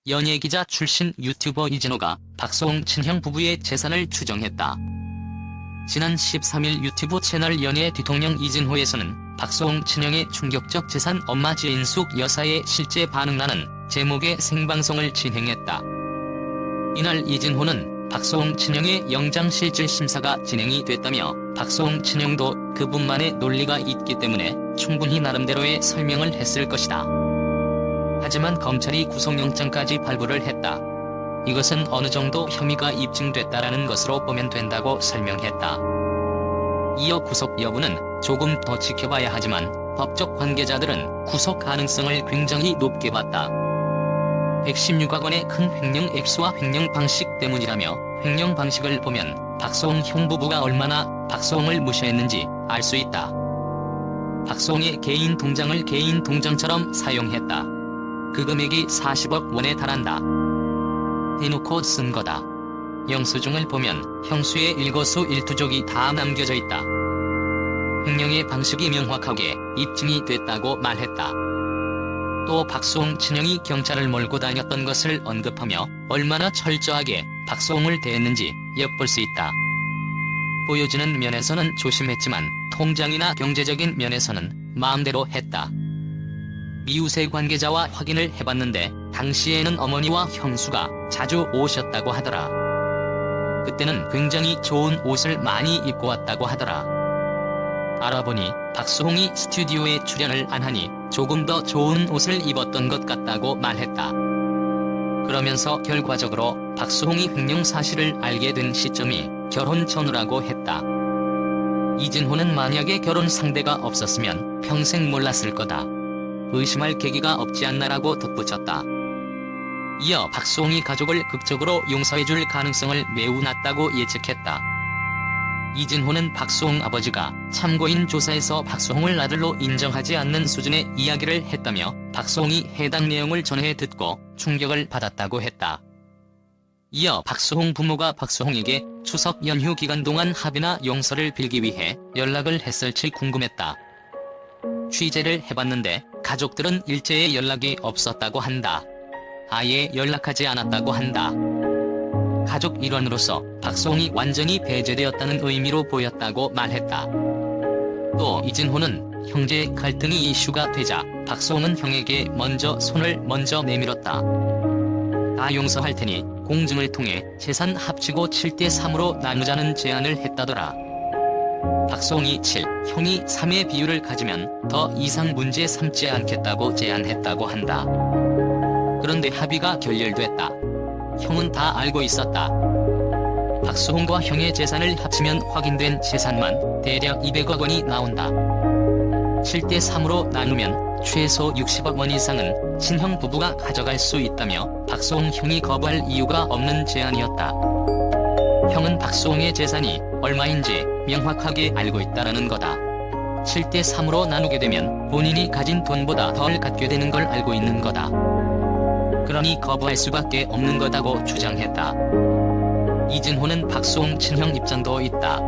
연예기자 출신 유튜버 이진호가 박수홍 친형 부부의 재산을 추정했다. 지난 13일 유튜브 채널 연예 뒤통령 이진호에서는 박수홍 친형의 충격적 재산 엄마 지인숙 여사의 실제 반응라는 제목의 생방송을 진행했다. 이날 이진호는 박수홍 친형의 영장실질 심사가 진행이 됐다며 박수홍 친형도 그분만의 논리가 있기 때문에 충분히 나름대로의 설명을 했을 것이다. 하지만 검찰이 구속영장까지 발부를 했다. 이것은 어느 정도 혐의가 입증됐다라는 것으로 보면 된다고 설명했다. 이어 구속 여부는 조금 더 지켜봐야 하지만 법적 관계자들은 구속 가능성을 굉장히 높게 봤다. 116억 원의 큰 횡령 액수와 횡령 방식 때문이라며 횡령 방식을 보면 박수홍 형부부가 얼마나 박수홍을 무시했는지 알 수 있다. 박수홍의 개인 통장을 개인 통장처럼 사용했다. 그 금액이 40억 원에 달한다. 대놓고 쓴 거다. 영수증을 보면 형수의 일거수일투족이 다 남겨져 있다. 횡령의 방식이 명확하게 입증이 됐다고 말했다. 또 박수홍 친형이 경찰을 몰고 다녔던 것을 언급하며 얼마나 철저하게 박수홍을 대했는지 엿볼 수 있다. 보여지는 면에서는 조심했지만 통장이나 경제적인 면에서는 마음대로 했다. 이웃의 관계자와 확인을 해봤는데 당시에는 어머니와 형수가 자주 오셨다고 하더라. 그때는 굉장히 좋은 옷을 많이 입고 왔다고 하더라. 알아보니 박수홍이 스튜디오에 출연을 안 하니 조금 더 좋은 옷을 입었던 것 같다고 말했다. 그러면서 결과적으로 박수홍이 횡령 사실을 알게 된 시점이 결혼 전후라고 했다. 이진호는 만약에 결혼 상대가 없었으면 평생 몰랐을 거다. 의심할 계기가 없지 않나라고 덧붙였다. 이어 박수홍이 가족을 극적으로 용서해줄 가능성을 매우 낮다고 예측했다. 이진호는 박수홍 아버지가 참고인 조사에서 박수홍을 아들로 인정하지 않는 수준의 이야기를 했다며 박수홍이 해당 내용을 전해 듣고 충격을 받았다고 했다. 이어 박수홍 부모가 박수홍에게 추석 연휴 기간 동안 합의나 용서를 빌기 위해 연락을 했을지 궁금했다. 취재를 해봤는데 가족들은 일제에 연락이 없었다고 한다. 아예 연락하지 않았다고 한다. 가족 일원으로서 박수홍이 완전히 배제되었다는 의미로 보였다고 말했다. 또 이진호는 형제 갈등이 이슈가 되자 박수홍은 형에게 손을 먼저 내밀었다. 다 용서할 테니 공증을 통해 재산 합치고 7대3으로 나누자는 제안을 했다더라. 박수홍이 7, 형이 3의 비율을 가지면 더 이상 문제 삼지 않겠다고 제안했다고 한다. 그런데 합의가 결렬됐다. 형은 다 알고 있었다. 박수홍과 형의 재산을 합치면 확인된 재산만 대략 200억 원이 나온다. 7대3으로 나누면 최소 60억 원 이상은 친형 부부가 가져갈 수 있다며 박수홍 형이 거부할 이유가 없는 제안이었다. 형은 박수홍의 재산이 얼마인지 명확하게 알고 있다는 거다. 7대3으로 나누게 되면 본인이 가진 돈보다 덜 갖게 되는 걸 알고 있는 거다. 그러니 거부할 수밖에 없는 거다고 주장했다. 이진호는 박수홍 친형 입장도 있다.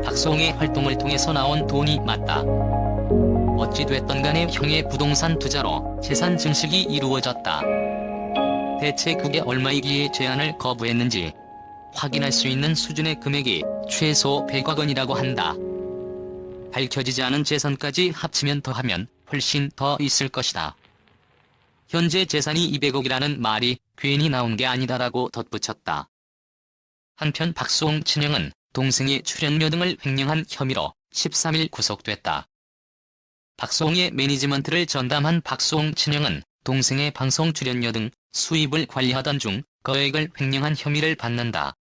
박수홍의 활동을 통해서 나온 돈이 맞다. 어찌됐든 간에 형의 부동산 투자로 재산 증식이 이루어졌다. 대체 그게 얼마이기에 제안을 거부했는지 확인할 수 있는 수준의 금액이 최소 100억 원이라고 한다. 밝혀지지 않은 재산까지 합치면 더하면 훨씬 더 있을 것이다. 현재 재산이 200억이라는 말이 괜히 나온 게 아니다라고 덧붙였다. 한편 박수홍 친형은 동생의 출연료 등을 횡령한 혐의로 13일 구속됐다. 박수홍의 매니지먼트를 전담한 박수홍 친형은 동생의 방송 출연료 등 수입을 관리하던 중 거액을 횡령한 혐의를 받는다.